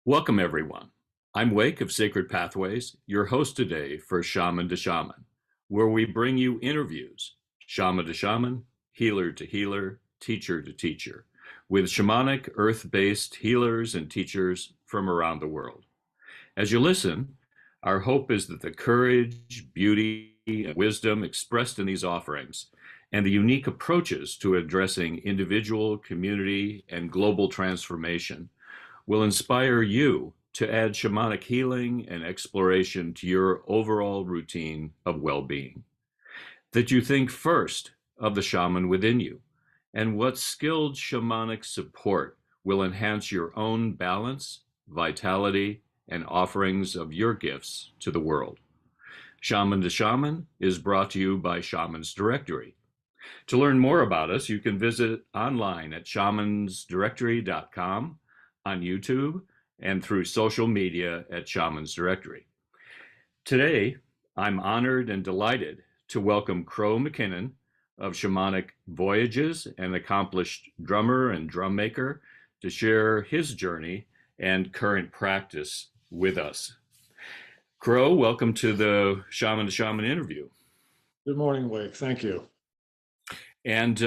Welcome, everyone. I'm Wake of Sacred Pathways, your host today for Shaman to Shaman, where we bring you interviews, shaman to shaman, healer to healer, teacher to teacher, with shamanic, earth-based healers and teachers from around the world. As you listen, our hope is that the courage, beauty, and wisdom expressed in these offerings and the unique approaches to addressing individual, community, and global transformation will inspire you to add shamanic healing and exploration to your overall routine of well-being. That you think first of the shaman within you and what skilled shamanic support will enhance your own balance, vitality, and offerings of your gifts to the world. Shaman to Shaman is brought to you by Shamans Directory. To learn more about us, you can visit online at shamansdirectory.com, on YouTube, and through social media at Shamans Directory. Today, I'm honored and delighted to welcome Crow MacKinnon of Shamanic Voyages, an accomplished drummer and drum maker, to share his journey and current practice with us. Crow, welcome to the Shaman to Shaman interview. Good morning, Wake. Thank you. And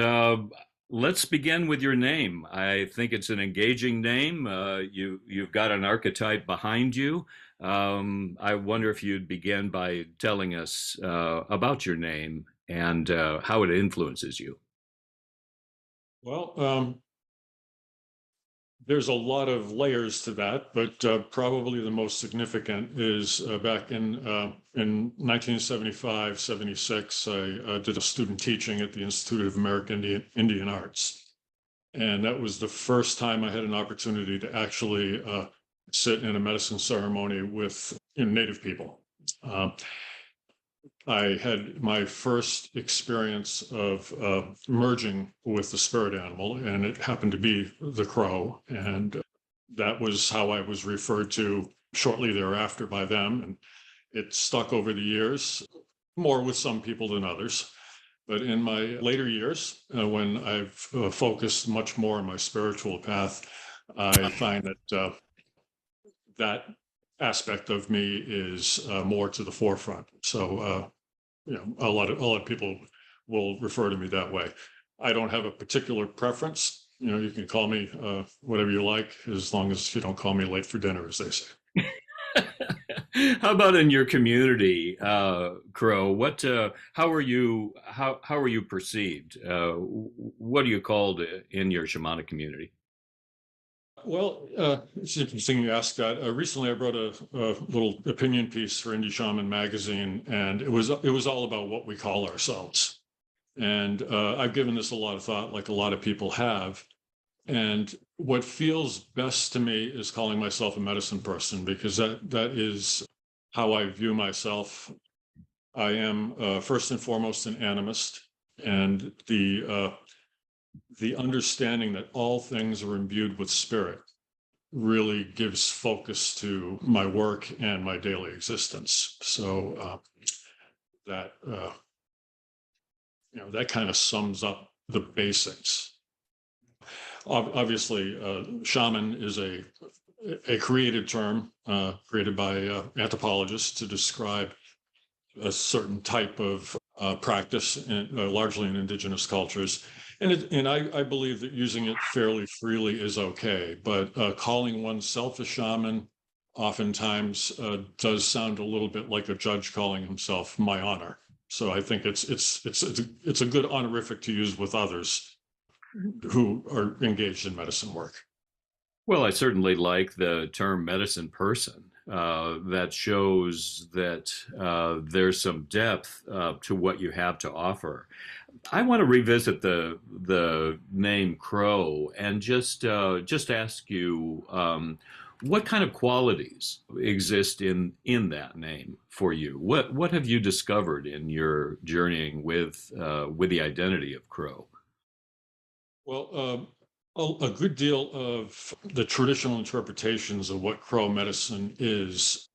let's begin with your name. I think it's an engaging name. You've got an archetype behind you. I wonder if you'd begin by telling us about your name and how it influences you. Well, there's a lot of layers to that, but probably the most significant is back in 1975, 76, I did a student teaching at the Institute of American Indian Arts. And that was the first time I had an opportunity to actually sit in a medicine ceremony with Native people. I had my first experience of merging with the spirit animal, and it happened to be the crow. And that was how I was referred to shortly thereafter by them. And it stuck over the years, more with some people than others. But in my later years, when I've focused much more on my spiritual path, I find that that aspect of me is more to the forefront. So, a lot of people will refer to me that way. I don't have a particular preference. You can call me whatever you like, as long as you don't call me late for dinner, as they say. How about in your community, Crow? How are you perceived? What are you called in your shamanic community? Well, it's interesting you asked that. Recently, I wrote a little opinion piece for Indie Shaman magazine, and it was all about what we call ourselves. And I've given this a lot of thought, like a lot of people have. And what feels best to me is calling myself a medicine person, because that is how I view myself. I am first and foremost an animist, and the understanding that all things are imbued with spirit really gives focus to my work and my daily existence. So that kind of sums up the basics. Obviously, shaman is a created term created by anthropologists to describe a certain type of practice, largely in indigenous cultures. And I believe that using it fairly freely is okay, but calling oneself a shaman oftentimes does sound a little bit like a judge calling himself my honor. So I think it's a good honorific to use with others who are engaged in medicine work. Well, I certainly like the term medicine person. That shows that there's some depth to what you have to offer. I want to revisit the name Crow and just ask you what kind of qualities exist in that name for you. What have you discovered in your journeying with the identity of Crow? Well, a good deal of the traditional interpretations of what Crow medicine is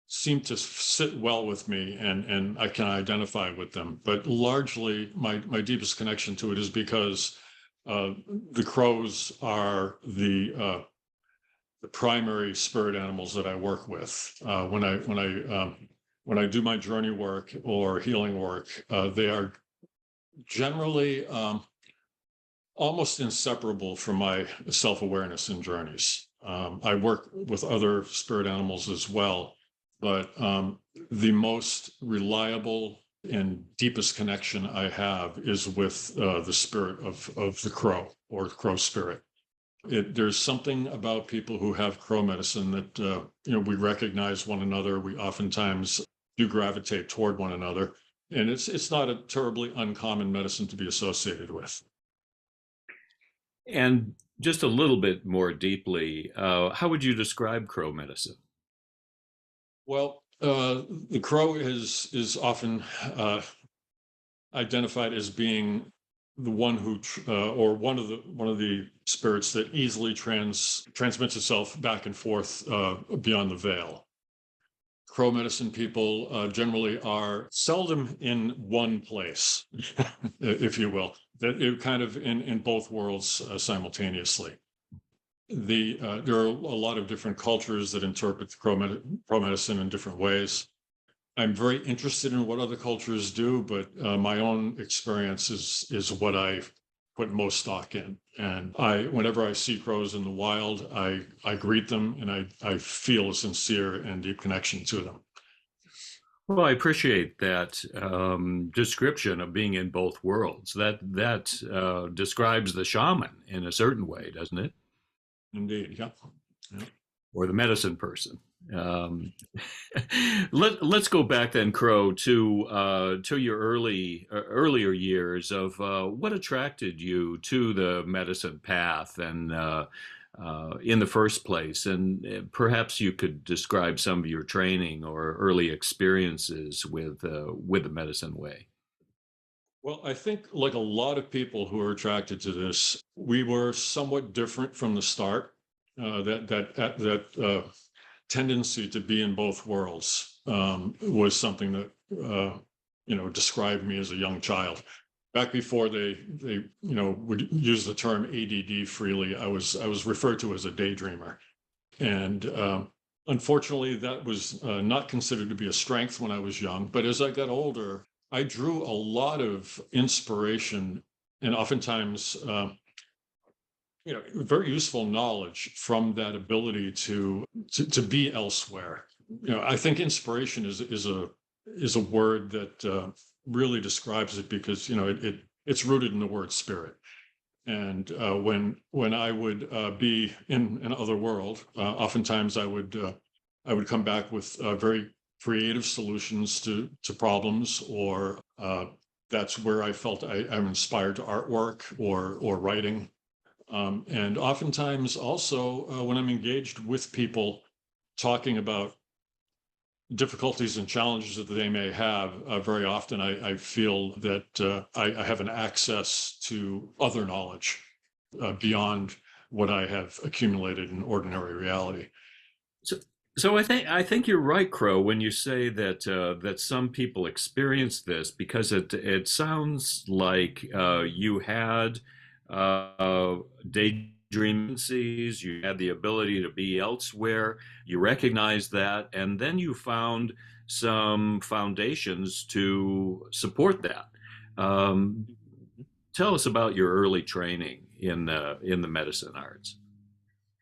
seem to sit well with me, and I can identify with them. But largely, my deepest connection to it is because the crows are the primary spirit animals that I work with. When I do my journey work or healing work, they are generally almost inseparable from my self-awareness and journeys. I work with other spirit animals as well, but the most reliable and deepest connection I have is with the spirit of the crow or crow spirit. There's something about people who have crow medicine that we recognize one another. We oftentimes do gravitate toward one another, and it's not a terribly uncommon medicine to be associated with. And just a little bit more deeply, how would you describe crow medicine? Well, the crow is often identified as being the one who, or one of the spirits that easily transmits itself back and forth beyond the veil. Crow medicine people generally are seldom in one place, if you will. That it kind of in both worlds simultaneously. There are a lot of different cultures that interpret the crow medicine in different ways. I'm very interested in what other cultures do, but my own experience is what I put most stock in. And whenever I see crows in the wild, I greet them and I feel a sincere and deep connection to them. Well, I appreciate that description of being in both worlds. That describes the shaman in a certain way, doesn't it? Indeed, yeah. Yeah. Or the medicine person. Um, let's go back then, Crow, to your earlier years of what attracted you to the medicine path and in the first place, and perhaps you could describe some of your training or early experiences with the medicine way. Well, I think like a lot of people who are attracted to this, we were somewhat different from the start. That tendency to be in both worlds was something that described me as a young child. Back before they would use the term ADD freely, I was referred to as a daydreamer, and unfortunately, that was not considered to be a strength when I was young. But as I got older, I drew a lot of inspiration and oftentimes very useful knowledge from that ability to be elsewhere. I think inspiration is a word that really describes it because it's rooted in the word spirit. And when I would be in another world, oftentimes I would come back with very creative solutions to problems, or that's where I felt I'm inspired to artwork or writing. And oftentimes also when I'm engaged with people talking about difficulties and challenges that they may have, very often I feel that I have an access to other knowledge beyond what I have accumulated in ordinary reality. So, so I think you're right, Crow, when you say that that some people experience this because it sounds like you had daydreamancies, you had the ability to be elsewhere, you recognized that, and then you found some foundations to support that. Um, Tell us about your early training in the medicine arts.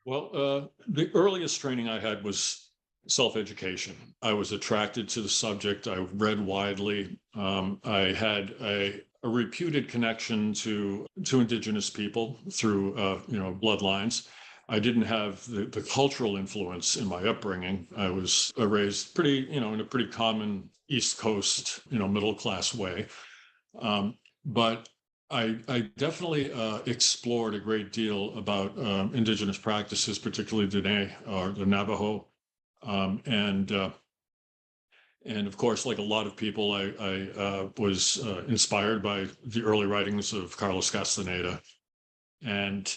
Well, the earliest training I had was self-education. I was attracted to the subject. I read widely. I had a reputed connection to indigenous people through bloodlines. I didn't have the cultural influence in my upbringing. I was raised pretty, in a pretty common East Coast, middle class way. But I definitely explored a great deal about indigenous practices, particularly Dene or the Navajo, um, and uh, and of course, like a lot of people, I was inspired by the early writings of Carlos Castaneda, and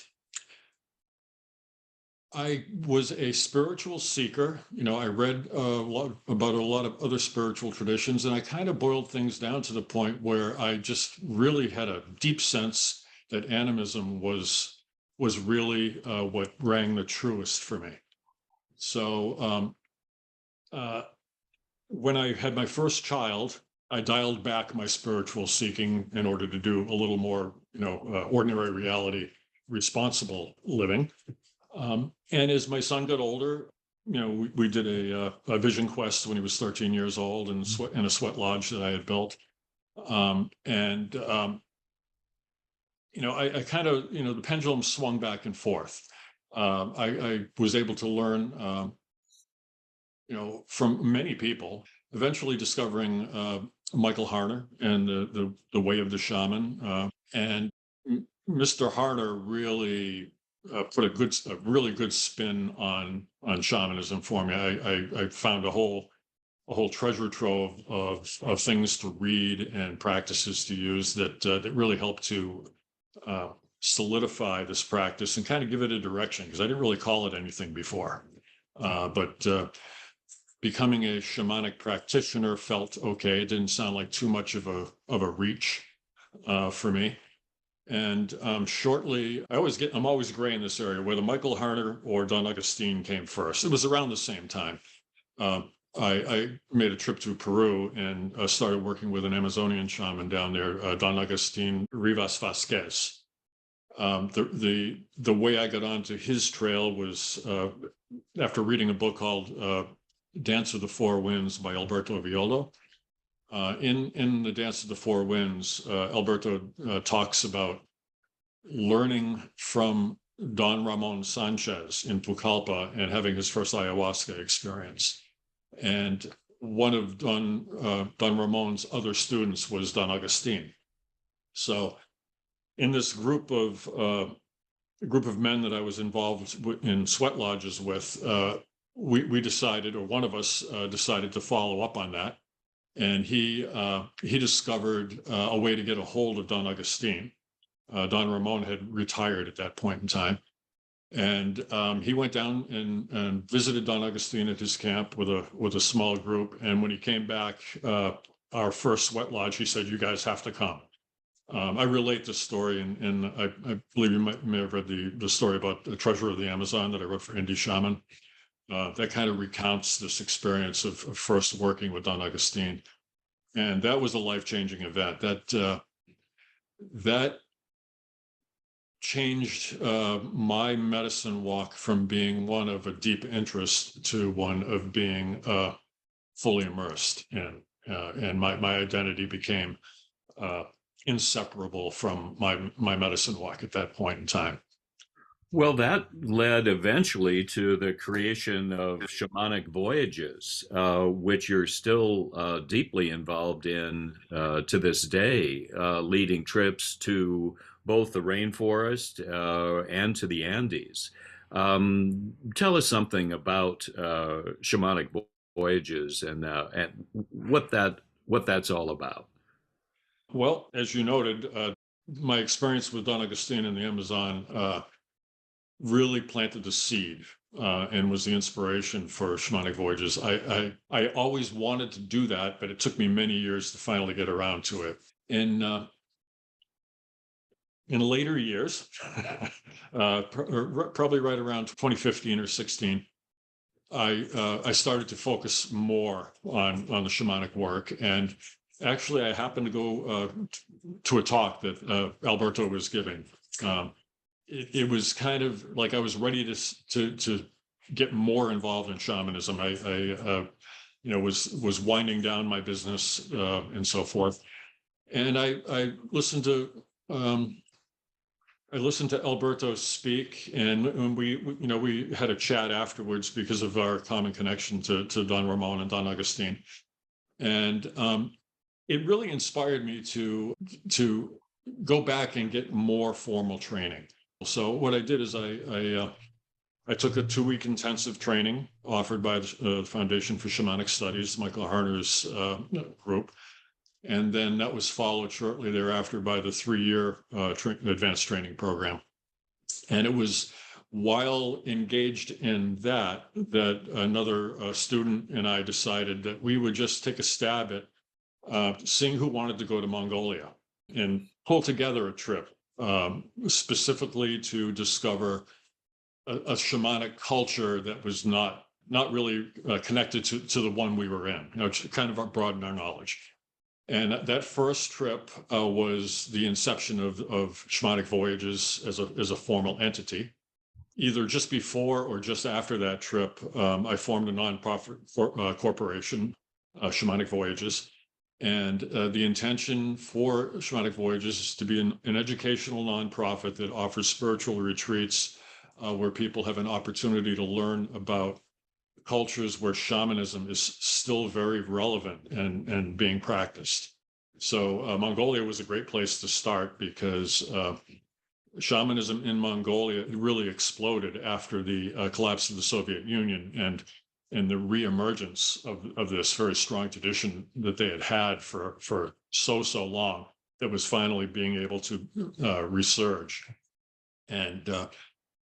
I was a spiritual seeker. I read a lot about a lot of other spiritual traditions, and I kind of boiled things down to the point where I just really had a deep sense that animism was really what rang the truest for me. So when I had my first child, I dialed back my spiritual seeking in order to do a little more, ordinary reality, responsible living. And as my son got older, we did a vision quest when he was 13 years old in a sweat lodge that I had built. I kind of, the pendulum swung back and forth. I was able to learn, from many people, eventually discovering Michael Harner and the Way of the Shaman. And Mr. Harner really put a really good spin on shamanism for me. I found a whole treasure trove of things to read and practices to use that really helped to solidify this practice and kind of give it a direction, because I didn't really call it anything before. But becoming a shamanic practitioner felt okay. It didn't sound like too much of a reach for me. And shortly, I'm always gray in this area, whether Michael Harner or Don Augustine came first. It was around the same time. I made a trip to Peru and started working with an Amazonian shaman down there, Don Agustin Rivas Vasquez. The way I got onto his trail was after reading a book called Dance of the Four Winds by Alberto Villoldo. In the Dance of the Four Winds, Alberto talks about learning from Don Ramon Sanchez in Pucallpa and having his first ayahuasca experience. And one of Don Ramon's other students was Don Agustin. So in this group of men that I was involved in sweat lodges with, we decided, or one of us decided to follow up on that. And he discovered a way to get a hold of Don Agustin. Don Ramon had retired at that point in time. And he went down and visited Don Agustin at his camp with a small group. And when he came back, our first sweat lodge, he said, "You guys have to come." I relate this story, and I believe you may have read the story about the Treasure of the Amazon that I wrote for Indie Shaman. That kind of recounts this experience of first working with Don Agustin. And that was a life-changing event. That changed my medicine walk from being one of a deep interest to one of being fully immersed in. And my identity became inseparable from my medicine walk at that point in time. Well, that led eventually to the creation of Shamanic Voyages, which you're still deeply involved in to this day, leading trips to both the rainforest and to the Andes. Tell us something about Shamanic Voyages and what that's all about. Well, as you noted, my experience with Don Agustin in the Amazon really planted the seed and was the inspiration for Shamanic Voyages. I always wanted to do that, but it took me many years to finally get around to it. In later years, probably right around 2015 or 16, I started to focus more on the shamanic work. And actually, I happened to go to a talk that Alberto was giving. It was kind of like I was ready to get more involved in shamanism. I was winding down my business and so forth. And I listened to Alberto speak, and we had a chat afterwards because of our common connection to Don Ramon and Don Agustin. And it really inspired me to go back and get more formal training. So what I did is I took a 2-week intensive training offered by the Foundation for Shamanic Studies, Michael Harner's group. And then that was followed shortly thereafter by the 3-year advanced training program. And it was while engaged in that another student and I decided that we would just take a stab at seeing who wanted to go to Mongolia and pull together a trip specifically to discover a shamanic culture that was not not really connected to the one we were in, kind of broaden our knowledge. And that first trip was the inception of Shamanic Voyages as a formal entity. Either just before or just after that trip, I formed a nonprofit corporation, Shamanic Voyages. And the intention for Shamanic Voyages is to be an educational nonprofit that offers spiritual retreats where people have an opportunity to learn about cultures where shamanism is still very relevant and being practiced. So Mongolia was a great place to start because shamanism in Mongolia really exploded after the collapse of the Soviet Union and the reemergence of this very strong tradition that they had had for so long that was finally being able to resurge. And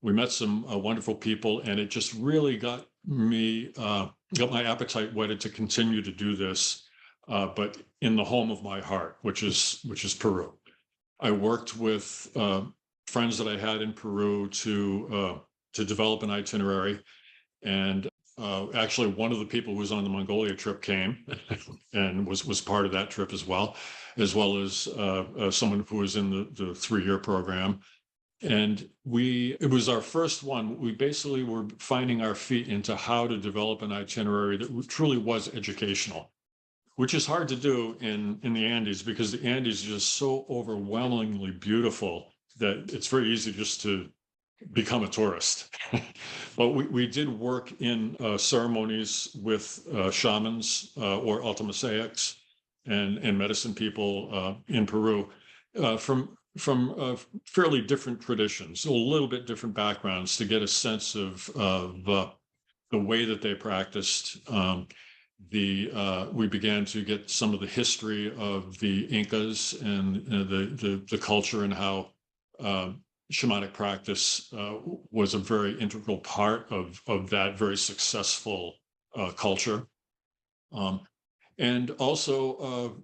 we met some wonderful people, and it just really got my appetite whetted to continue to do this, but in the home of my heart, which is Peru. I worked with friends that I had in Peru to develop an itinerary, and actually one of the people who was on the Mongolia trip came and was part of that trip as well as someone who was in the 3-year program. And it was our first one. We basically were finding our feet into how to develop an itinerary that truly was educational, which is hard to do in the Andes because the Andes is just so overwhelmingly beautiful that it's very easy just to become a tourist. But we did work in ceremonies with shamans or altomasaics and medicine people in Peru from fairly different traditions, a little bit different backgrounds to get a sense of the way that they practiced. We began to get some of the history of the Incas and the culture and how shamanic practice was a very integral part of that very successful culture. And also,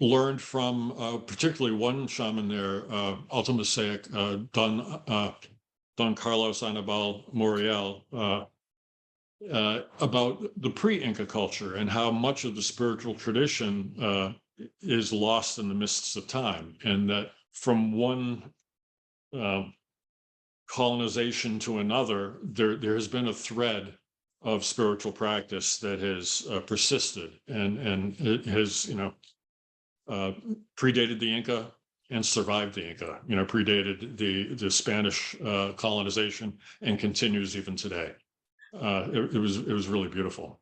learned from particularly one shaman there, Altomasaic, Don Carlos Anibal Muriel, about the pre-Inca culture and how much of the spiritual tradition is lost in the mists of time, and that from one colonization to another, there has been a thread of spiritual practice that has persisted and it has, predated the Inca and survived the Inca, predated the Spanish colonization and continues even today. It was really beautiful.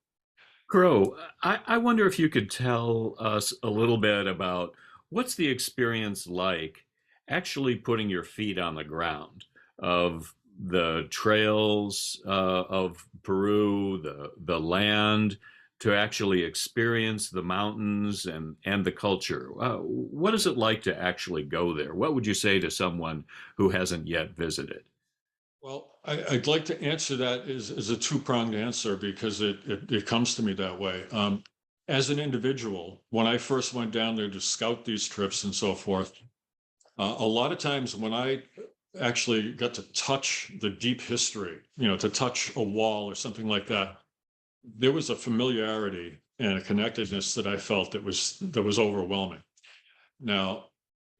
Crow, I wonder if you could tell us a little bit about what's the experience like actually putting your feet on the ground of the trails of Peru, the land, to actually experience the mountains and the culture. What is it like to actually go there? What would you say to someone who hasn't yet visited? Well, I'd like to answer that as a two-pronged answer because it comes to me that way. As an individual, when I first went down there to scout these trips and so forth, a lot of times when I actually got to touch the deep history, to touch a wall or something like that, there was a familiarity and a connectedness that I felt that was overwhelming. Now,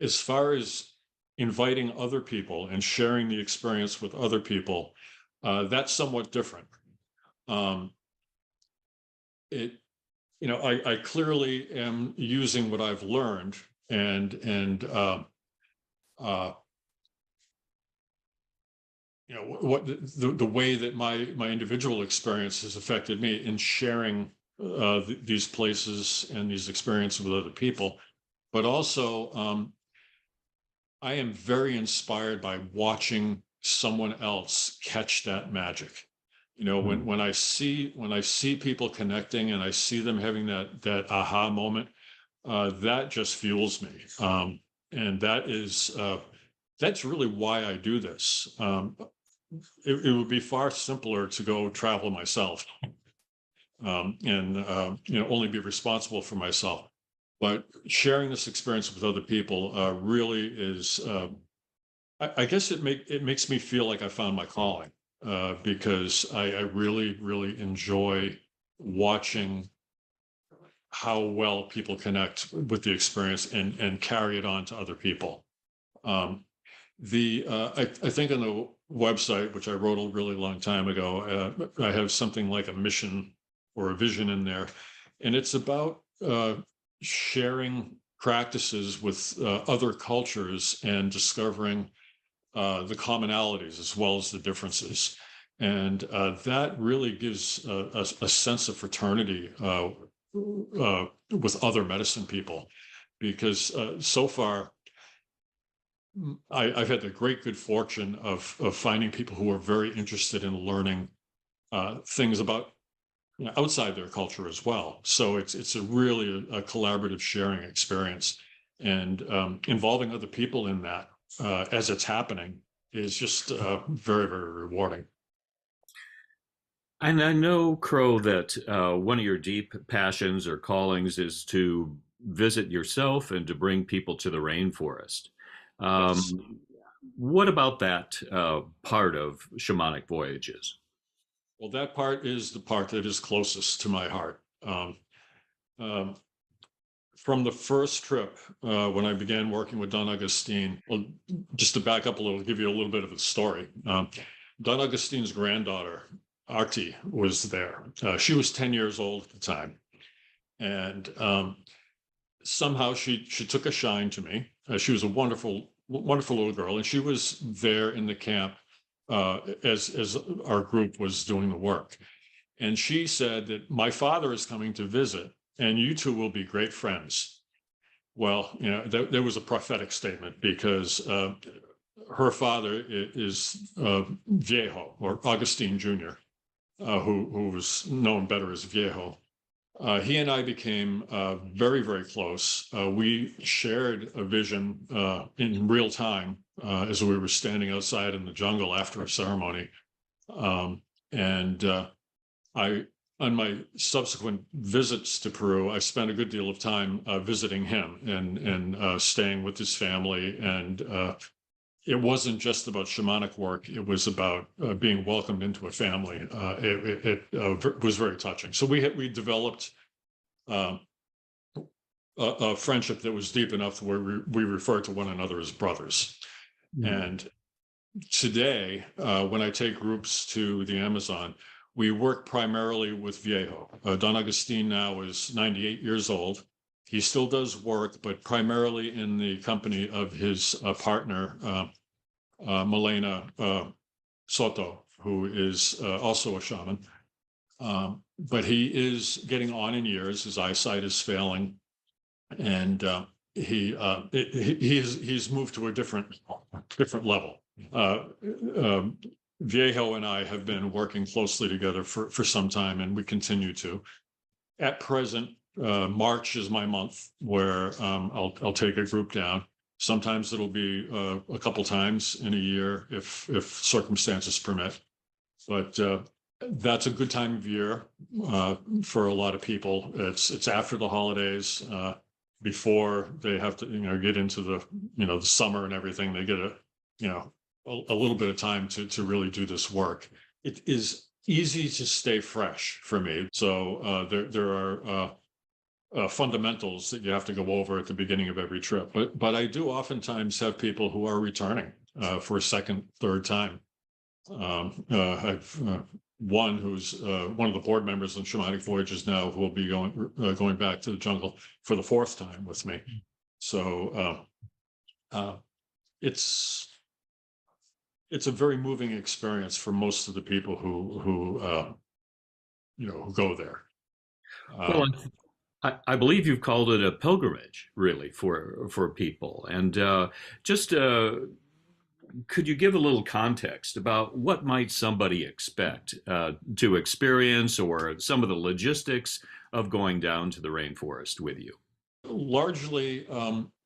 as far as inviting other people and sharing the experience with other people, that's somewhat different. I clearly am using what I've learned and what the way that my individual experience has affected me in sharing these places and these experiences with other people. But also, I am very inspired by watching someone else catch that magic. When I see people connecting and I see them having that aha moment, that just fuels me. And that's really why I do this. It would be far simpler to go travel myself and only be responsible for myself. But sharing this experience with other people really is, I guess it makes me feel like I found my calling. because I really, really enjoy watching how well people connect with the experience and carry it on to other people. Um, I think on the website, which I wrote a really long time ago, I have something like a mission or a vision in there, and it's about sharing practices with other cultures and discovering the commonalities as well as the differences. And that really gives a sense of fraternity with other medicine people, because so far I've had the great good fortune of finding people who are very interested in learning things about outside their culture as well. So it's a really a collaborative sharing experience, and involving other people in that as it's happening is just very, very rewarding. And I know, Crow, that one of your deep passions or callings is to visit yourself and to bring people to the rainforest. Yes. Um, what about that part of shamanic voyages? Well, that part is the part that is closest to my heart. Um, from the first trip, when I began working with Don Augustine, well, just to back up a little, give you a little bit of a story. Don Augustine's granddaughter, Artie, was there. She was 10 years old at the time. And somehow she took a shine to me. She was a wonderful, wonderful little girl. And she was there in the camp as our group was doing the work. And she said that my father is coming to visit and you two will be great friends. Well, there was a prophetic statement, because her father is Viejo, or Augustine Jr., who was known better as Viejo. He and I became very, very close. We shared a vision in real time as we were standing outside in the jungle after a ceremony. And I, on my subsequent visits to Peru, I spent a good deal of time visiting him and staying with his family. And it wasn't just about shamanic work; it was about being welcomed into a family. It was very touching. So we developed um, a friendship that was deep enough where we refer to one another as brothers. Mm. And today, when I take groups to the Amazon, we work primarily with Viejo. Don Agustin now is 98 years old. He still does work, but primarily in the company of his partner, Milena Soto, who is also a shaman. But he is getting on in years. His eyesight is failing, and he's moved to a different level. Uh, um, Viejo and I have been working closely together for some time, and we continue to. At present, March is my month where I'll take a group down. Sometimes it'll be a couple times in a year if circumstances permit. But that's a good time of year for a lot of people. It's after the holidays, before they have to get into the summer and everything. They get a little bit of time to really do this work. It is easy to stay fresh for me. So there are fundamentals that you have to go over at the beginning of every trip. But I do oftentimes have people who are returning for a second, third time. I've one who's one of the board members in Shamanic Voyages now, who will be going back to the jungle for the fourth time with me. So it's a very moving experience for most of the people who go there. Well, I believe you've called it a pilgrimage, really, for people. And just could you give a little context about what might somebody expect to experience, or some of the logistics of going down to the rainforest with you? Largely,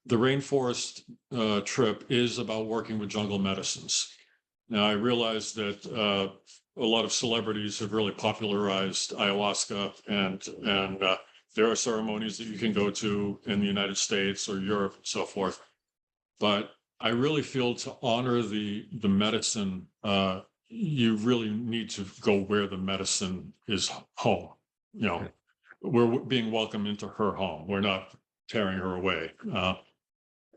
the rainforest trip is about working with jungle medicines. Now, I realize that a lot of celebrities have really popularized ayahuasca, and there are ceremonies that you can go to in the United States or Europe and so forth. But I really feel to honor the medicine you really need to go where the medicine is home. You know, we're being welcomed into her home. We're not tearing her away.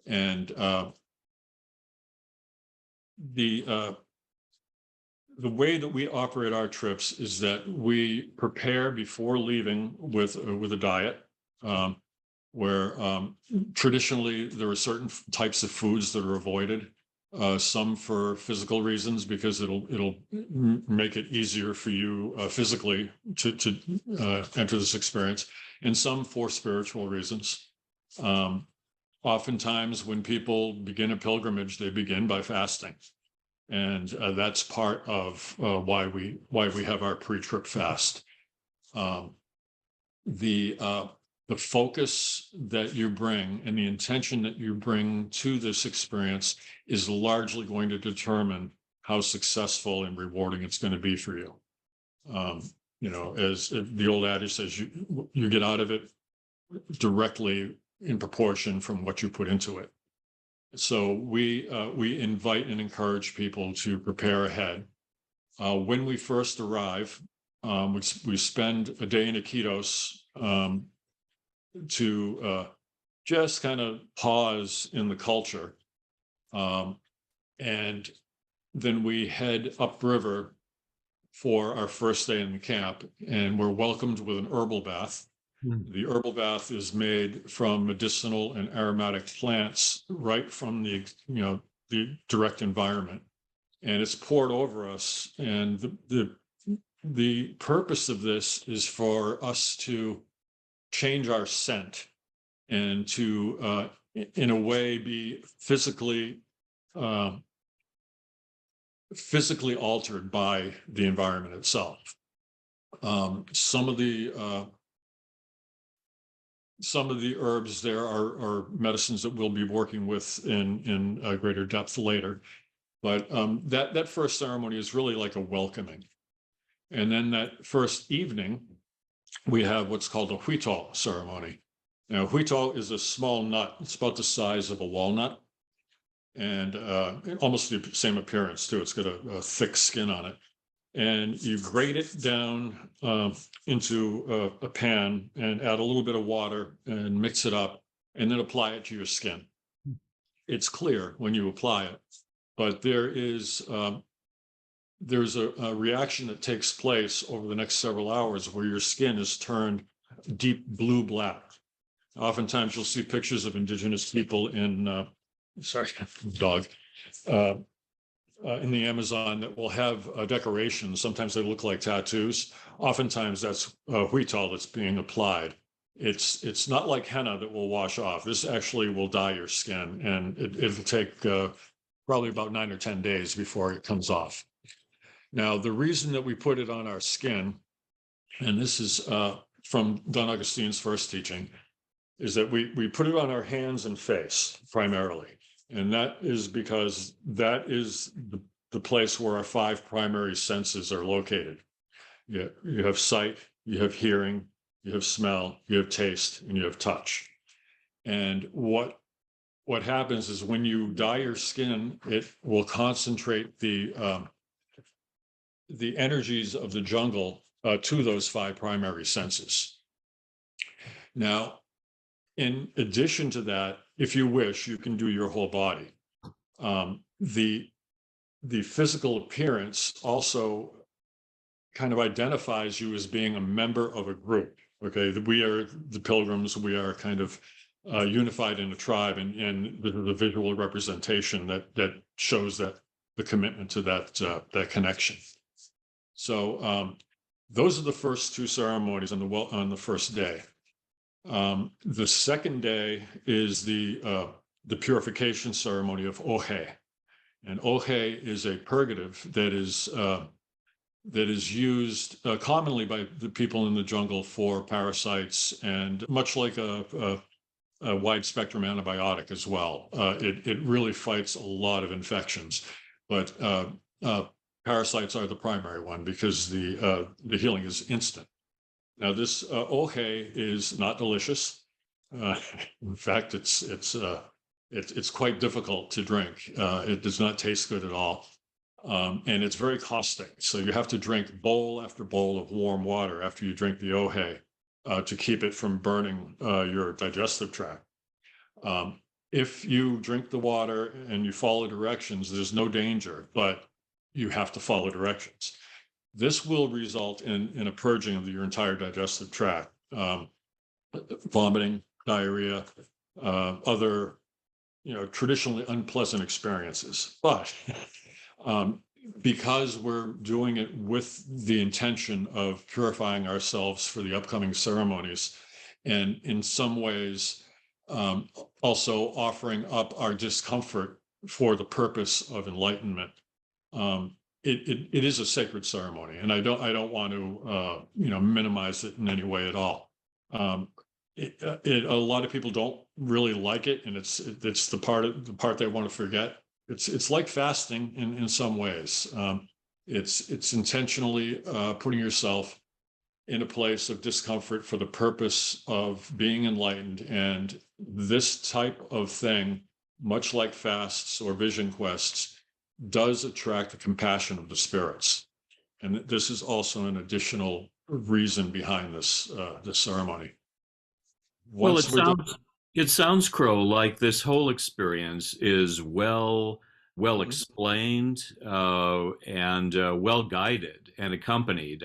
And the way that we operate our trips is that we prepare before leaving with a diet, where traditionally there are certain types of foods that are avoided. Some for physical reasons, because it'll make it easier for you physically to enter this experience, and some for spiritual reasons. Oftentimes, when people begin a pilgrimage, they begin by fasting. And that's part of why we have our pre-trip fast. The focus that you bring and the intention that you bring to this experience is largely going to determine how successful and rewarding it's going to be for you. You know, as the old adage says, you get out of it directly in proportion from what you put into it. So we invite and encourage people to prepare ahead. When we first arrive, we spend a day in Iquitos to just kind of pause in the culture. And then we head upriver for our first day in the camp, and we're welcomed with an herbal bath. The herbal bath is made from medicinal and aromatic plants right from the direct environment, and it's poured over us. And the purpose of this is for us to change our scent and to, in a way, be physically altered by the environment itself. Some of the herbs there are medicines that we'll be working with in greater depth later. But that first ceremony is really like a welcoming. And then that first evening, we have what's called a huitol ceremony. Now, huitol is a small nut. It's about the size of a walnut, and almost the same appearance too. It's got a thick skin on it. And you grate it down into a pan and add a little bit of water and mix it up, and then apply it to your skin. It's clear when you apply it, but there's a reaction that takes place over the next several hours where your skin is turned deep blue-black. Oftentimes you'll see pictures of indigenous people in in the Amazon that will have decorations. Sometimes they look like tattoos. Oftentimes that's huitol that's being applied. It's not like henna that will wash off. This actually will dye your skin, and it'll take probably about 9 or 10 days before it comes off. Now, the reason that we put it on our skin, and this is from Don Augustine's first teaching, is that we put it on our hands and face primarily. And that is because that is the place where our 5 primary senses are located. You have sight, you have hearing, you have smell, you have taste, and you have touch. And what happens is when you dye your skin, it will concentrate the energies of the jungle to those 5 primary senses. Now, in addition to that, if you wish, you can do your whole body. The physical appearance also kind of identifies you as being a member of a group. Okay, we are the pilgrims. We are kind of unified in a tribe, and the visual representation that shows that the commitment to that connection. So those are the first 2 ceremonies on the first day. The second day is the purification ceremony of Ohe, and Ohe is a purgative that is used commonly by the people in the jungle for parasites, and much like a wide spectrum antibiotic as well. It really fights a lot of infections, but parasites are the primary one because the healing is instant. Now, this ohe is not delicious. In fact, it's quite difficult to drink. It does not taste good at all. And it's very caustic. So you have to drink bowl after bowl of warm water after you drink the ohe to keep it from burning your digestive tract. If you drink the water and you follow directions, there's no danger, but you have to follow directions. This will result in a purging of your entire digestive tract, vomiting, diarrhea, other, traditionally unpleasant experiences. But because we're doing it with the intention of purifying ourselves for the upcoming ceremonies, and in some ways also offering up our discomfort for the purpose of enlightenment, it is a sacred ceremony, and I don't want to minimize it in any way at all. A lot of people don't really like it, and it's the part they want to forget. It's like fasting in some ways. It's intentionally putting yourself in a place of discomfort for the purpose of being enlightened. And this type of thing, much like fasts or vision quests, does attract the compassion of the spirits. And this is also an additional reason behind this ceremony. Well, Once we're done, it sounds, Crow, like this whole experience is well explained and well guided and accompanied.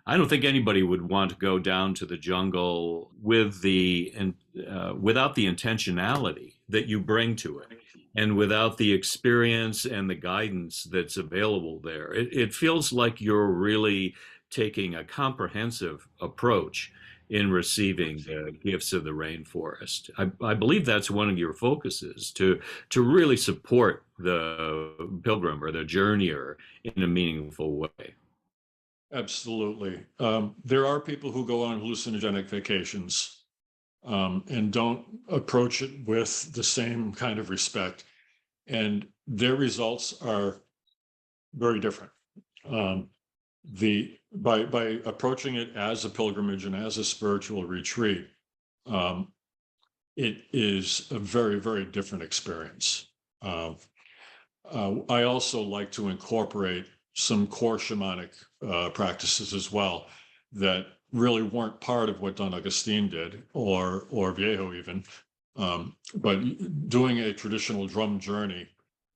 I don't think anybody would want to go down to the jungle with without the intentionality that you bring to it, and without the experience and the guidance that's available there. It feels like you're really taking a comprehensive approach in receiving the gifts of the rainforest. I believe that's one of your focuses, to really support the pilgrim or the journeyer in a meaningful way. absolutely. There are people who go on hallucinogenic vacations and don't approach it with the same kind of respect, and their results are very different. By approaching it as a pilgrimage and as a spiritual retreat, it is a very, very different experience. I also like to incorporate some core shamanic practices as well that really weren't part of what Don Agustin did, or Viejo even, but doing a traditional drum journey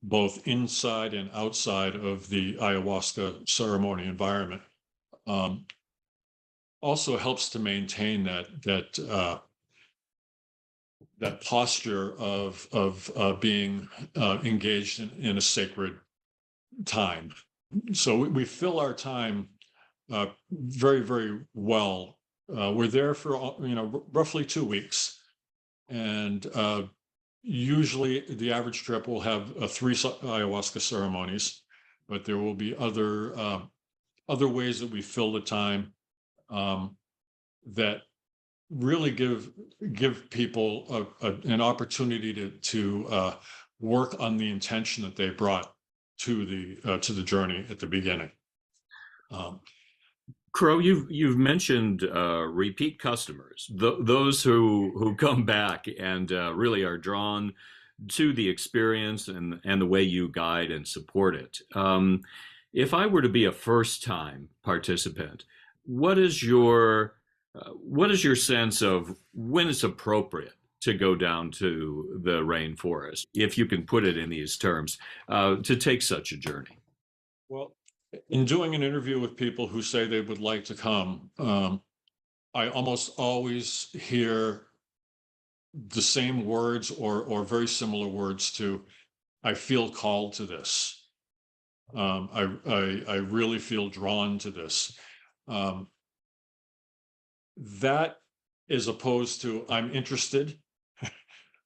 both inside and outside of the ayahuasca ceremony environment also helps to maintain that posture of being engaged in a sacred time. So we fill our time very, very well. We're there for roughly 2 weeks, and usually the average trip will have 3 ayahuasca ceremonies, but there will be other ways that we fill the time that really give people an opportunity to work on the intention that they brought to the journey at the beginning. Crow, you've mentioned repeat customers, those who come back and really are drawn to the experience and the way you guide and support it. If I were to be a first-time participant, what is your sense of when it's appropriate to go down to the rainforest, if you can put it in these terms, to take such a journey? Well, in doing an interview with people who say they would like to come, I almost always hear the same words or very similar words to, "I feel called to this. I really feel drawn to this." That, as opposed to, "I'm interested."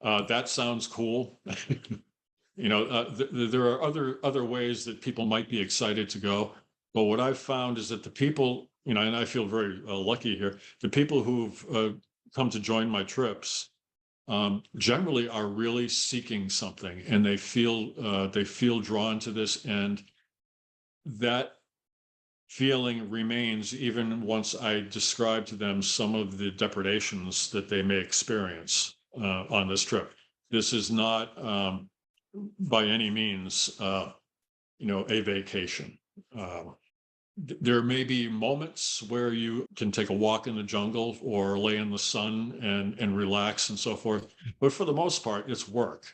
That sounds cool. There are other ways that people might be excited to go, but what I've found is that the people, and I feel very lucky here, the people who've come to join my trips generally are really seeking something, and they feel drawn to this, and that feeling remains even once I describe to them some of the depredations that they may experience on this trip. This is not by any means a vacation. There may be moments where you can take a walk in the jungle or lay in the sun and relax and so forth. But for the most part, it's work.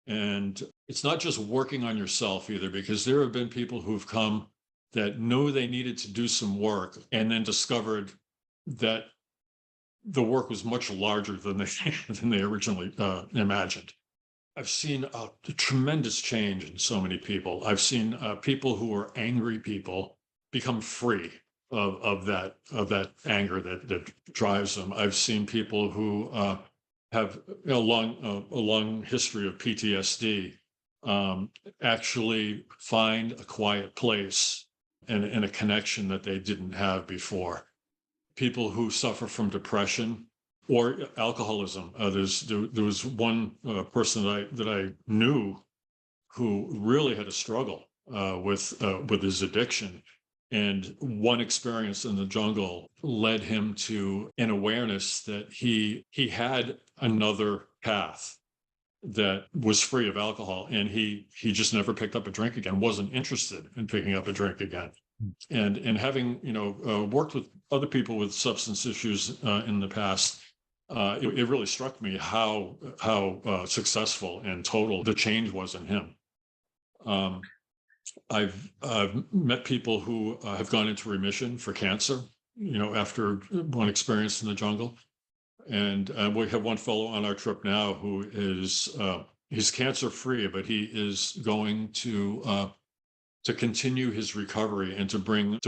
And it's not just working on yourself either, because there have been people who've come that knew they needed to do some work and then discovered that the work was much larger than they originally imagined. I've seen a tremendous change in so many people. I've seen people who were angry people become free of that anger that drives them. I've seen people who have a long history of PTSD actually find a quiet place and a connection that they didn't have before. People who suffer from depression or alcoholism. There was one person that I knew who really had a struggle with his addiction, and one experience in the jungle led him to an awareness that he had another path that was free of alcohol, and he just never picked up a drink again. Wasn't interested in picking up a drink again. And having worked with other people with substance issues in the past, it really struck me how successful and total the change was in him. I've met people who have gone into remission for cancer, after one experience in the jungle. And we have one fellow on our trip now who is he's cancer free, but he is going to continue his recovery and to bring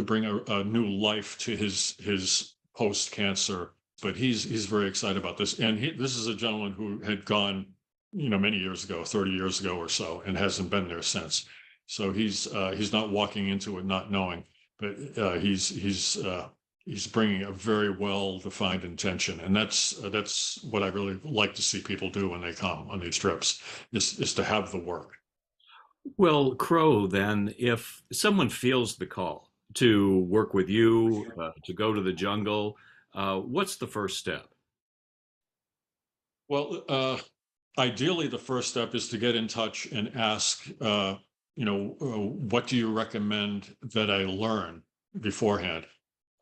a new life to his post cancer. But he's very excited about this, and this is a gentleman who had gone many years ago, 30 years ago or so, and hasn't been there since. So he's not walking into it not knowing, but he's bringing a very well defined intention, and that's what I really like to see people do when they come on these trips, is to have the work. Well, Crow, then, if someone feels the call to work with you, to go to the jungle, what's the first step? Well, ideally, the first step is to get in touch and ask, what do you recommend that I learn beforehand?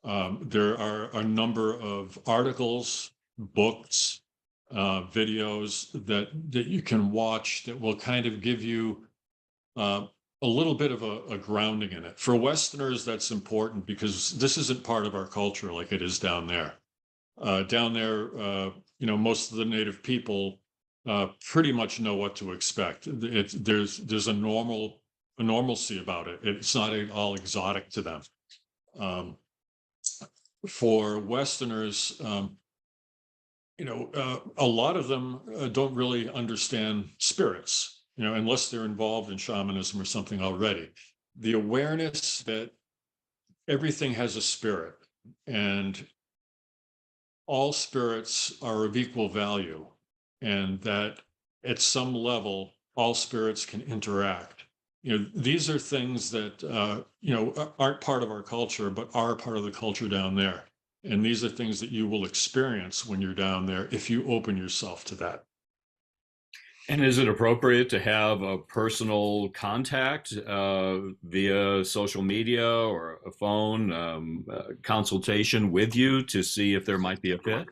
There are a number of articles, books, videos that you can watch that will kind of give you a little bit of a grounding in it. For Westerners, that's important because this isn't part of our culture like it is down there. Down there, most of the native people pretty much know what to expect. There's a normalcy about it. It's not at all exotic to them. For Westerners, a lot of them don't really understand spirits, unless they're involved in shamanism or something already. The awareness that everything has a spirit and all spirits are of equal value, and that at some level, all spirits can interact. These are things that, aren't part of our culture, but are part of the culture down there. And these are things that you will experience when you're down there if you open yourself to that. And is it appropriate to have a personal contact via social media or a phone consultation with you to see if there might be a fit?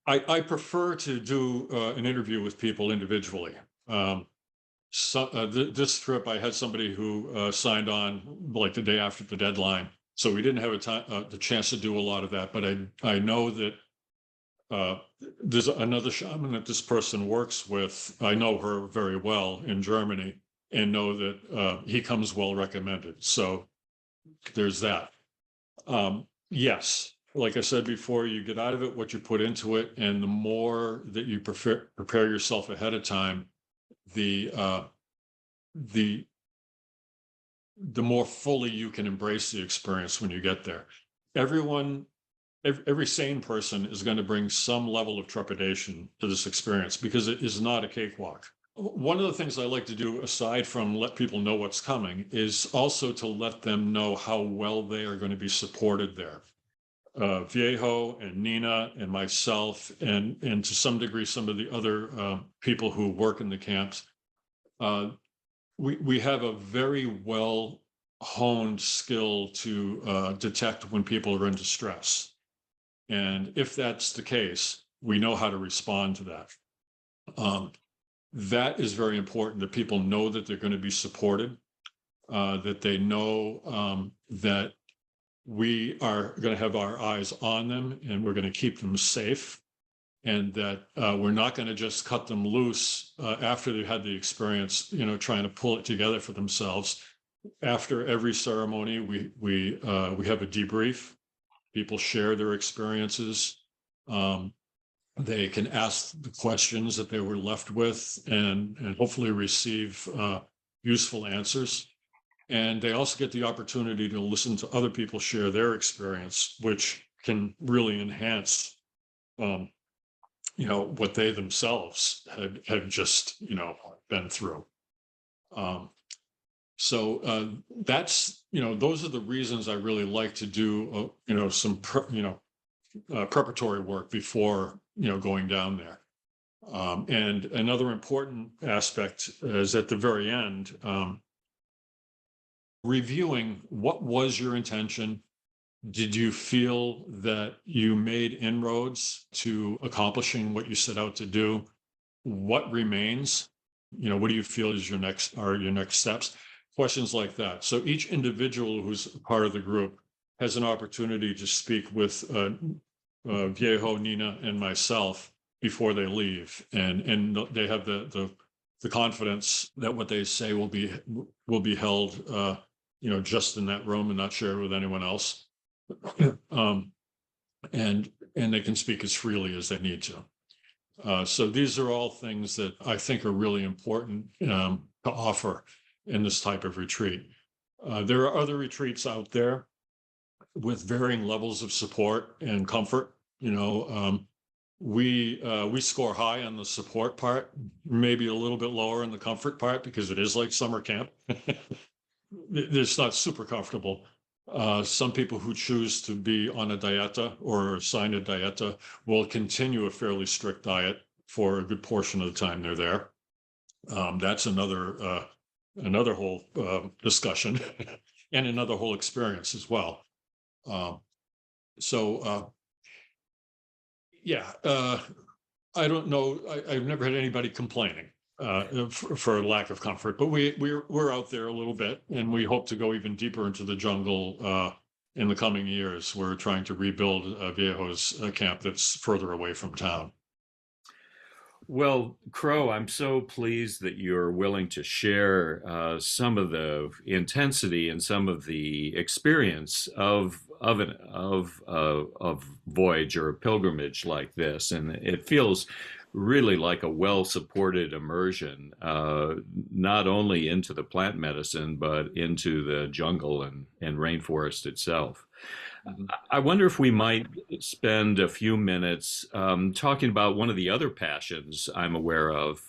I prefer to do an interview with people individually. This trip, I had somebody who signed on like the day after the deadline, so we didn't have the chance to do a lot of that. But I know that there's another shaman that this person works with. I know her very well in Germany, and know that he comes well recommended. So there's that. Yes, like I said before, you get out of it what you put into it, and the more that you prepare yourself ahead of time, the more fully you can embrace the experience when you get there. Every sane person is going to bring some level of trepidation to this experience because it is not a cakewalk. One of the things I like to do, aside from let people know what's coming, is also to let them know how well they are going to be supported there. Viejo and Nina and myself, and to some degree, some of the other people who work in the camps, we have a very well honed skill to detect when people are in distress. And if that's the case, we know how to respond to that. That is very important, that people know that they're going to be supported, that they know that we are going to have our eyes on them and we're going to keep them safe, and that we're not going to just cut them loose after they've had the experience, trying to pull it together for themselves. After every ceremony, we have a debrief. People share their experiences. They can ask the questions that they were left with, and hopefully receive useful answers. And they also get the opportunity to listen to other people share their experience, which can really enhance what they themselves had just been through. So that's those are the reasons I really like to do some preparatory work before going down there. And another important aspect is at the very end, reviewing what was your intention. Did you feel that you made inroads to accomplishing what you set out to do? What remains? What do you feel is your next steps? Questions like that. So each individual who's part of the group has an opportunity to speak with Viejo, Nina, and myself before they leave, and they have the confidence that what they say will be held just in that room and not shared with anyone else. And they can speak as freely as they need to. So these are all things that I think are really important to offer in this type of retreat. There are other retreats out there with varying levels of support and comfort. We score high on the support part, maybe a little bit lower in the comfort part, because it is like summer camp. It's not super comfortable. Some people who choose to be on a dieta or sign a dieta will continue a fairly strict diet for a good portion of the time they're there. That's another whole discussion and another whole experience as well. I don't know. I've never had anybody complaining for lack of comfort, but we're out there a little bit, and we hope to go even deeper into the jungle in the coming years. We're trying to rebuild Viejo's camp that's further away from town. Well, Crow, I'm so pleased that you're willing to share some of the intensity and some of the experience of voyage or a pilgrimage like this, and it feels really like a well-supported immersion, not only into the plant medicine but into the jungle and rainforest itself. I wonder if we might spend a few minutes talking about one of the other passions I'm aware of,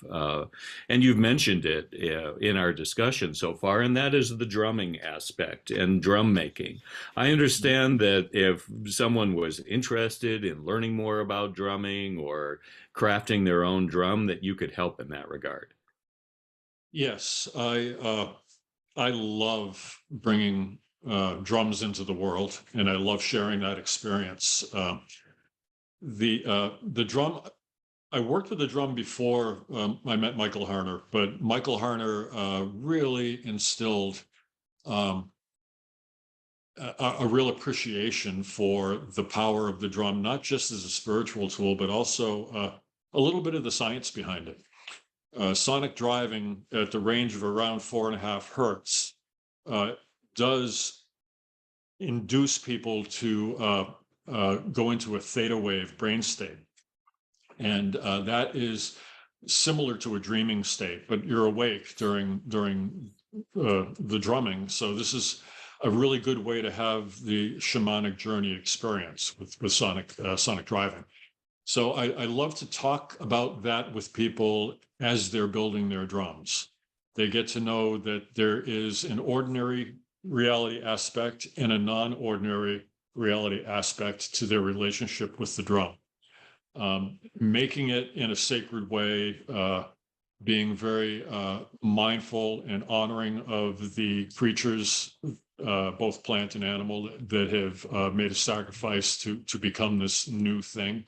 and you've mentioned it in our discussion so far, and that is the drumming aspect and drum making. I understand that if someone was interested in learning more about drumming or crafting their own drum, that you could help in that regard. Yes, I love bringing drums into the world, and I love sharing that experience. The drum, I worked with the drum before I met Michael Harner, but Michael Harner really instilled a real appreciation for the power of the drum, not just as a spiritual tool, but also a little bit of the science behind it. Sonic driving at the range of around 4.5 hertz does induce people to go into a theta wave brain state. And that is similar to a dreaming state, but you're awake during the drumming. So this is a really good way to have the shamanic journey experience with sonic driving. So I love to talk about that with people as they're building their drums. They get to know that there is an ordinary reality aspect and a non-ordinary reality aspect to their relationship with the drum. Making it in a sacred way being very mindful and honoring of the creatures, both plant and animal, that have made a sacrifice to become this new thing,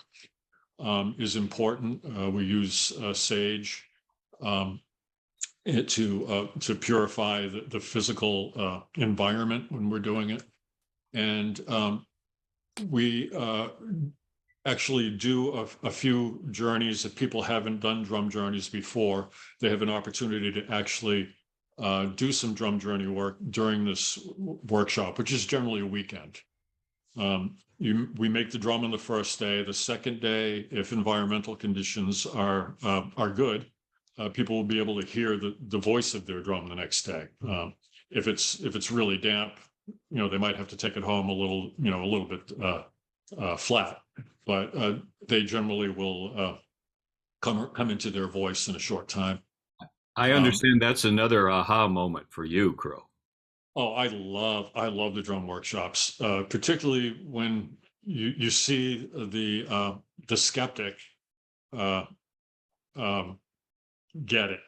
is important. We use sage to purify the physical environment when we're doing it. And we actually do a few journeys. If people haven't done drum journeys before, they have an opportunity to actually do some drum journey work during this workshop, which is generally a weekend. We make the drum on the first day. The second day, if environmental conditions are good, people will be able to hear the voice of their drum the next day. If it's really damp, they might have to take it home a little bit flat, but they generally will come into their voice in a short time. I understand that's another aha moment for you, Crow. Oh, I love the drum workshops, particularly when you see the skeptic get it.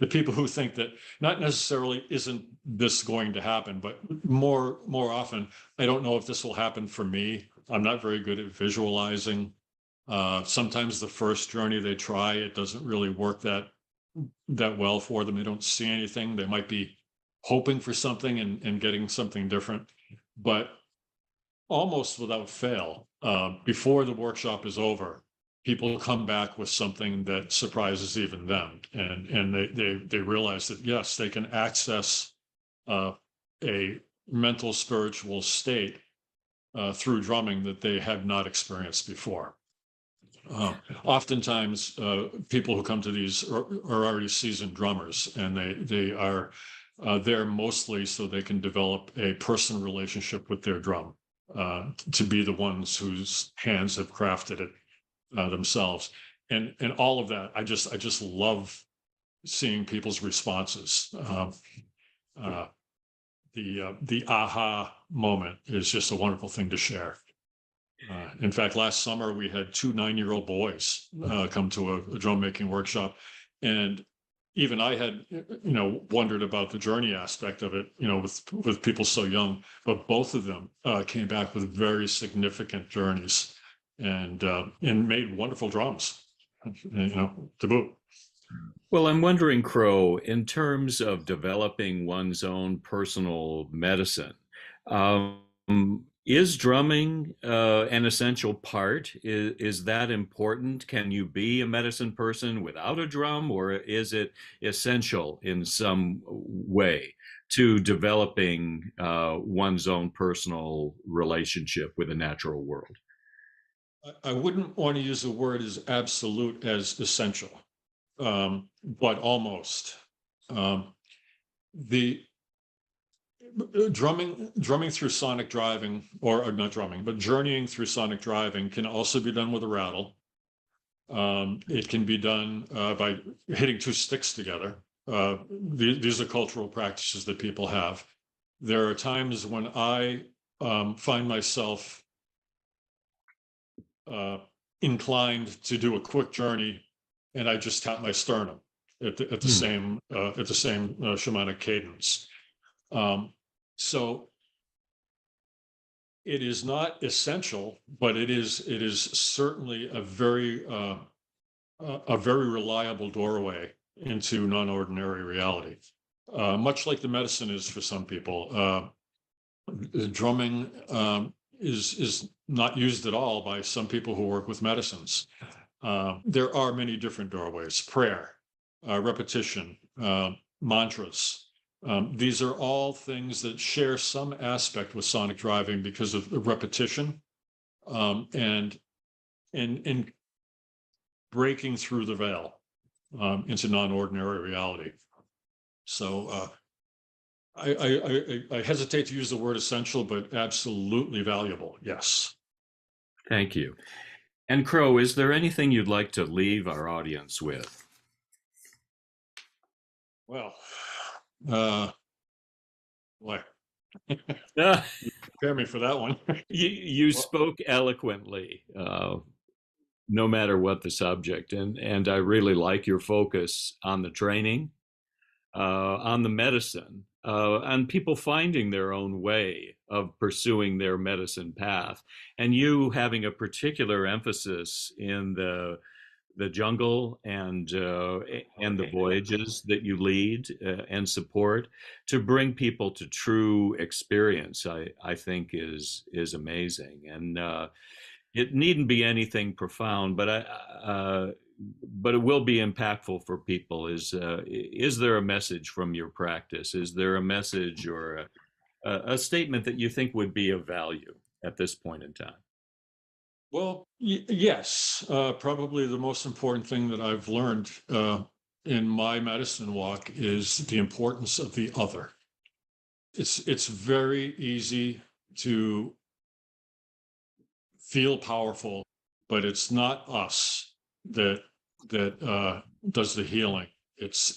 The people who think that not necessarily isn't this going to happen, but more often, I don't know if this will happen for me. I'm not very good at visualizing. Sometimes the first journey they try, it doesn't really work that well for them. They don't see anything. They might be hoping for something and getting something different. But almost without fail, before the workshop is over, people come back with something that surprises even them, and they realize that yes, they can access a mental spiritual state through drumming that they had not experienced before. Oftentimes, people who come to these are already seasoned drummers, and they are there mostly so they can develop a personal relationship with their drum, to be the ones whose hands have crafted it themselves, and all of that. I just love seeing people's responses. The aha moment is just a wonderful thing to share. In fact, last summer we had two 9-year-old boys come to a drum making workshop, and even I had, wondered about the journey aspect of it, with people so young. But both of them came back with very significant journeys, and made wonderful drums, to boot. Well, I'm wondering, Crow, in terms of developing one's own personal medicine, is drumming an essential part? Is that important? Can you be a medicine person without a drum, or is it essential in some way to developing one's own personal relationship with the natural world? I wouldn't want to use the word as absolute as essential, but almost. The drumming through sonic driving, or not drumming, but journeying through sonic driving, can also be done with a rattle. It can be done by hitting two sticks together. These are cultural practices that people have. There are times when I find myself inclined to do a quick journey, and I just tap my sternum at the same shamanic cadence. So it is not essential, but it is certainly a very reliable doorway into non-ordinary reality. Much like the medicine is for some people, the drumming is not used at all by some people who work with medicines. There are many different doorways: prayer, repetition, mantras. These are all things that share some aspect with sonic driving because of the repetition, and breaking through the veil into non-ordinary reality. So I hesitate to use the word essential, but absolutely valuable. Yes. Thank you. And Crow, is there anything you'd like to leave our audience with? Well, boy, Ah, prepare me for that one. you spoke eloquently. no matter what the subject. And I really like your focus on the training, on the medicine, on people finding their own way of pursuing their medicine path, and you having a particular emphasis in the jungle and the voyages that you lead and support to bring people to true experience. I think is amazing, and it needn't be anything profound, but it will be impactful for people. Is there a message from your practice? Is there a message or a statement that you think would be of value at this point in time? Well, yes. Probably the most important thing that I've learned in my medicine walk is the importance of the other. It's very easy to feel powerful, but it's not us that does the healing. It's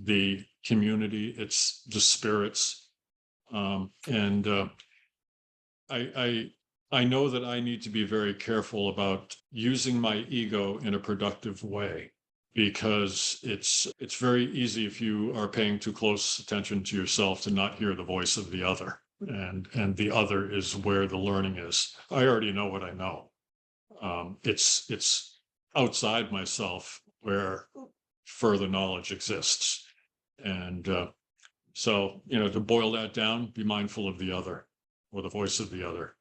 the community. It's the spirits, and I I know that I need to be very careful about using my ego in a productive way, because it's very easy, if you are paying too close attention to yourself, to not hear the voice of the other. And the other is where the learning is. I already know what I know. It's outside myself where further knowledge exists. And so, to boil that down, be mindful of the other, or the voice of the other.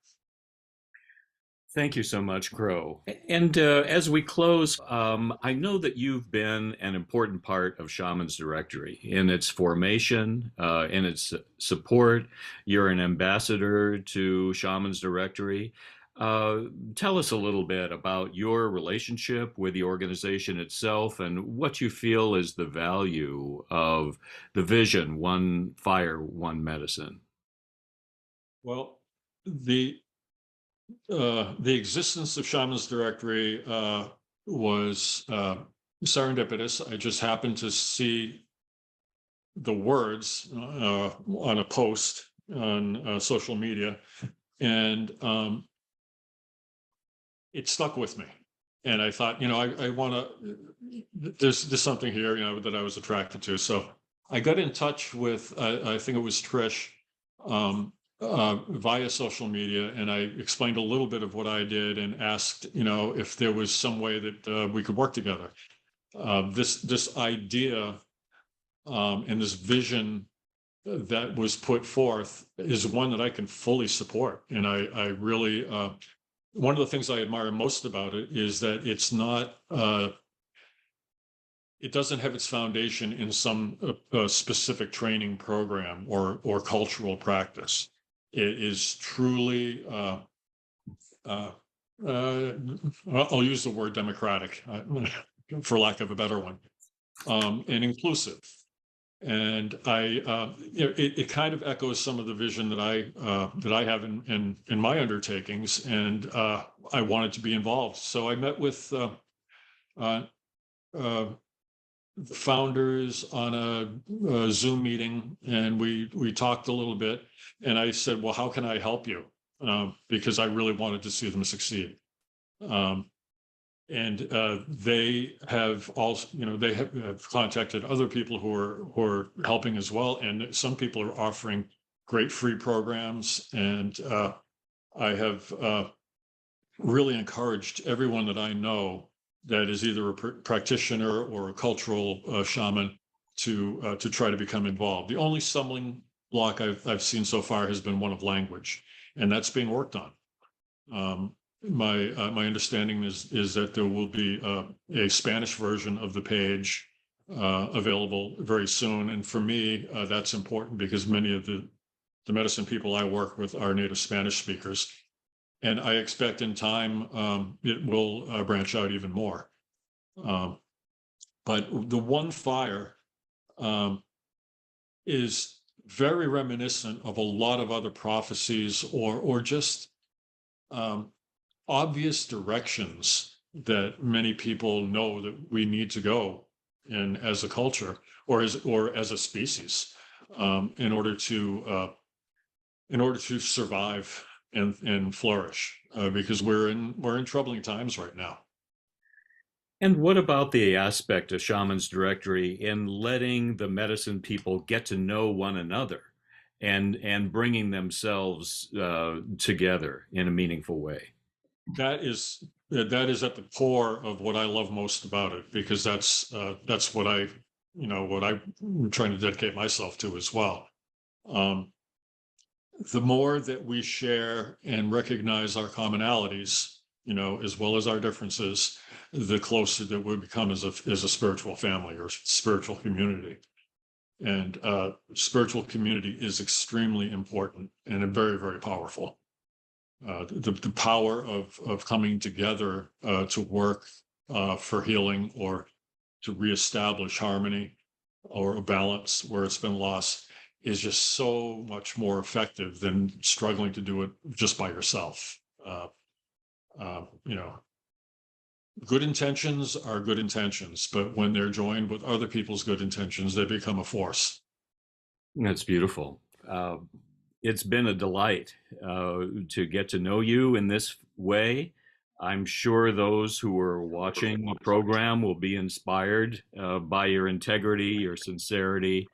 Thank you so much, Crow. And as we close, I know that you've been an important part of Shamans Directory in its formation, in its support. You're an ambassador to Shamans Directory. Tell us a little bit about your relationship with the organization itself and what you feel is the value of the vision, one fire, one medicine. Well, the existence of Shamans Directory was serendipitous. I just happened to see the words on a post on social media, and it stuck with me. And I thought, I want to. There's something here, that I was attracted to. So I got in touch with, I think it was Trish, via social media, and I explained a little bit of what I did and asked, if there was some way that we could work together. This idea and this vision that was put forth is one that I can fully support, and I really. One of the things I admire most about it is that it's not. It doesn't have its foundation in some specific training program or cultural practice. It is truly, I'll use the word democratic, for lack of a better one, and inclusive. And it kind of echoes some of the vision that I have in my undertakings, and I wanted to be involved. So I met with the founders on a Zoom meeting, and we talked a little bit. And I said, well, how can I help you? Because I really wanted to see them succeed. And they have also, they have contacted other people who are helping as well. And some people are offering great free programs. And I have really encouraged everyone that I know that is either a practitioner or a cultural shaman to try to become involved. The only stumbling block I've seen so far has been one of language, and that's being worked on. My understanding is that there will be a Spanish version of the page available very soon, and for me that's important because many of the medicine people I work with are native Spanish speakers, and I expect in time it will branch out even more. But the one fire is very reminiscent of a lot of other prophecies or just obvious directions that many people know that we need to go in as a culture or as a species, in order to survive and flourish, because we're in troubling times right now. And what about the aspect of Shamans Directory in letting the medicine people get to know one another and bringing themselves together in a meaningful way? That is at the core of what I love most about it, because that's what what I'm trying to dedicate myself to as well. Um, the more that we share and recognize our commonalities, as well as our differences, the closer that we become as a spiritual family or spiritual community. And spiritual community is extremely important and very, very powerful. The power of coming together to work for healing, or to reestablish harmony or a balance where it's been lost, is just so much more effective than struggling to do it just by yourself. You know, good intentions are good intentions, but when they're joined with other people's good intentions, they become a force. That's beautiful. It's been a delight to get to know you in this way. I'm sure those who are watching the program will be inspired by your integrity, your sincerity,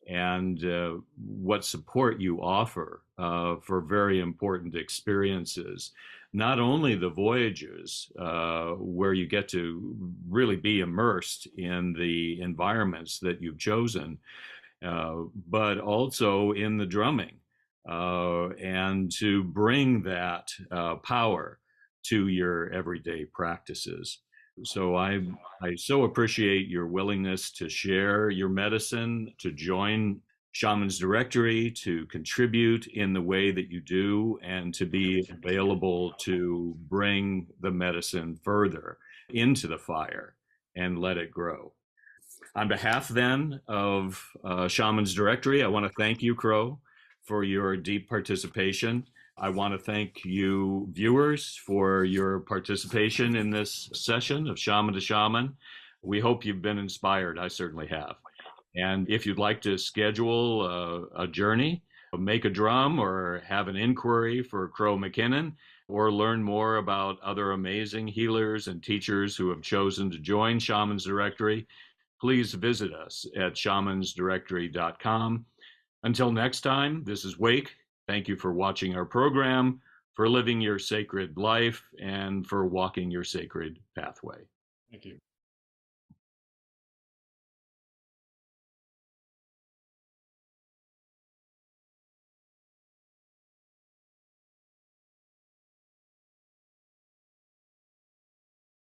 and what support you offer for very important experiences. Not only the voyages, where you get to really be immersed in the environments that you've chosen, but also in the drumming, and to bring that power to your everyday practices. So I so appreciate your willingness to share your medicine, to join Shamans Directory, to contribute in the way that you do, and to be available to bring the medicine further into the fire and let it grow. On behalf then of Shamans Directory, I want to thank you, Crow, for your deep participation. I want to thank you, viewers, for your participation in this session of Shaman to Shaman. We hope you've been inspired. I certainly have. And if you'd like to schedule a journey, make a drum, or have an inquiry for Crow MacKinnon, or learn more about other amazing healers and teachers who have chosen to join Shamans Directory, please visit us at shamansdirectory.com. Until next time, this is Wake. Thank you for watching our program, for living your sacred life, and for walking your sacred pathway. Thank you.